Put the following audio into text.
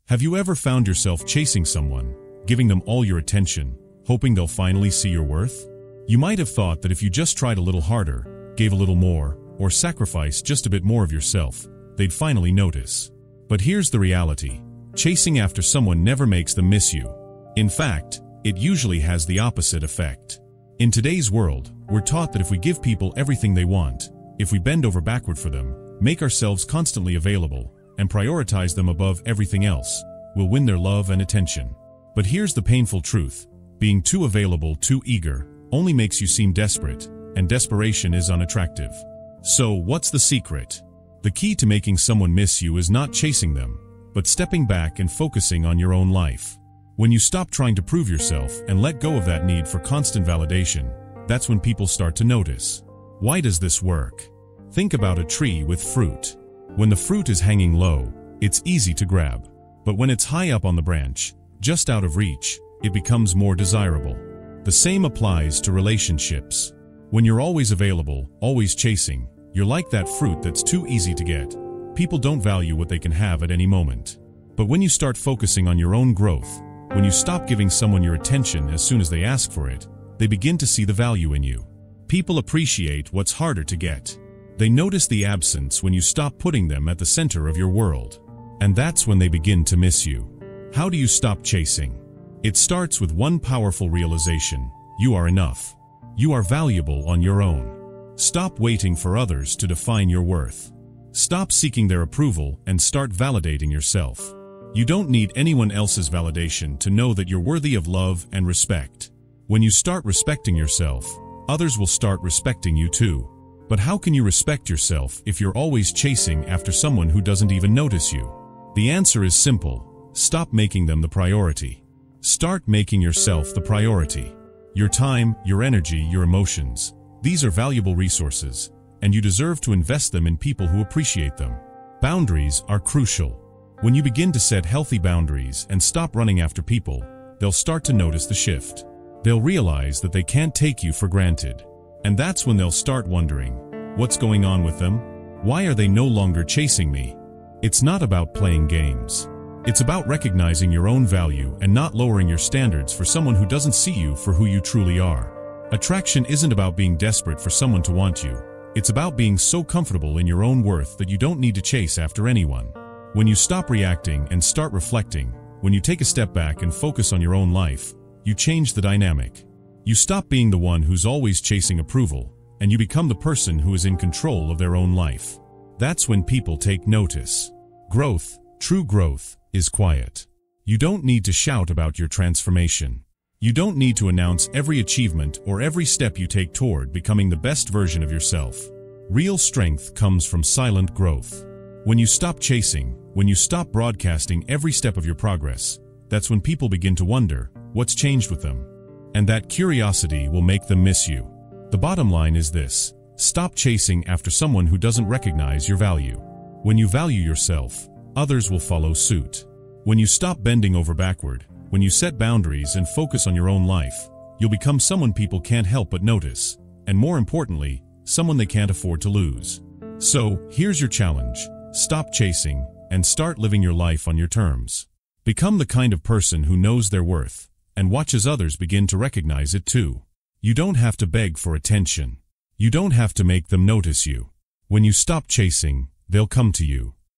Have you ever found yourself chasing someone, giving them all your attention, hoping they'll finally see your worth? You might have thought that if you just tried a little harder, gave a little more, or sacrificed just a bit more of yourself, they'd finally notice. But here's the reality. Chasing after someone never makes them miss you. In fact, it usually has the opposite effect. In today's world, we're taught that if we give people everything they want, if we bend over backward for them, make ourselves constantly available, and prioritize them above everything else, we'll win their love and attention. But here's the painful truth. Being too available, too eager, only makes you seem desperate, and desperation is unattractive. So, what's the secret? The key to making someone miss you is not chasing them, but stepping back and focusing on your own life. When you stop trying to prove yourself and let go of that need for constant validation, that's when people start to notice. Why does this work? Think about a tree with fruit. When the fruit is hanging low, it's easy to grab. But when it's high up on the branch, just out of reach, it becomes more desirable. The same applies to relationships. When you're always available, always chasing, you're like that fruit that's too easy to get. People don't value what they can have at any moment. But when you start focusing on your own growth, when you stop giving someone your attention as soon as they ask for it, they begin to see the value in you. People appreciate what's harder to get. They notice the absence when you stop putting them at the center of your world. And that's when they begin to miss you. How do you stop chasing? It starts with one powerful realization. You are enough. You are valuable on your own. Stop waiting for others to define your worth. Stop seeking their approval and start validating yourself. You don't need anyone else's validation to know that you're worthy of love and respect. When you start respecting yourself, others will start respecting you too. But how can you respect yourself if you're always chasing after someone who doesn't even notice you? The answer is simple. Stop making them the priority. Start making yourself the priority. Your time, your energy, your emotions. These are valuable resources, and you deserve to invest them in people who appreciate them. Boundaries are crucial. When you begin to set healthy boundaries and stop running after people, they'll start to notice the shift. They'll realize that they can't take you for granted. And that's when they'll start wondering, what's going on with them? Why are they no longer chasing me? It's not about playing games. It's about recognizing your own value and not lowering your standards for someone who doesn't see you for who you truly are. Attraction isn't about being desperate for someone to want you. It's about being so comfortable in your own worth that you don't need to chase after anyone. When you stop reacting and start reflecting, when you take a step back and focus on your own life, you change the dynamic. You stop being the one who's always chasing approval, and you become the person who is in control of their own life. That's when people take notice. Growth, true growth, is quiet. You don't need to shout about your transformation. You don't need to announce every achievement or every step you take toward becoming the best version of yourself. Real strength comes from silent growth. When you stop chasing, when you stop broadcasting every step of your progress, that's when people begin to wonder, what's changed with them? And that curiosity will make them miss you. The bottom line is this: stop chasing after someone who doesn't recognize your value. When you value yourself, others will follow suit. When you stop bending over backward, when you set boundaries and focus on your own life, you'll become someone people can't help but notice, and more importantly, someone they can't afford to lose. So, here's your challenge. Stop chasing, and start living your life on your terms. Become the kind of person who knows their worth, and watches others begin to recognize it too. You don't have to beg for attention. You don't have to make them notice you. When you stop chasing, they'll come to you.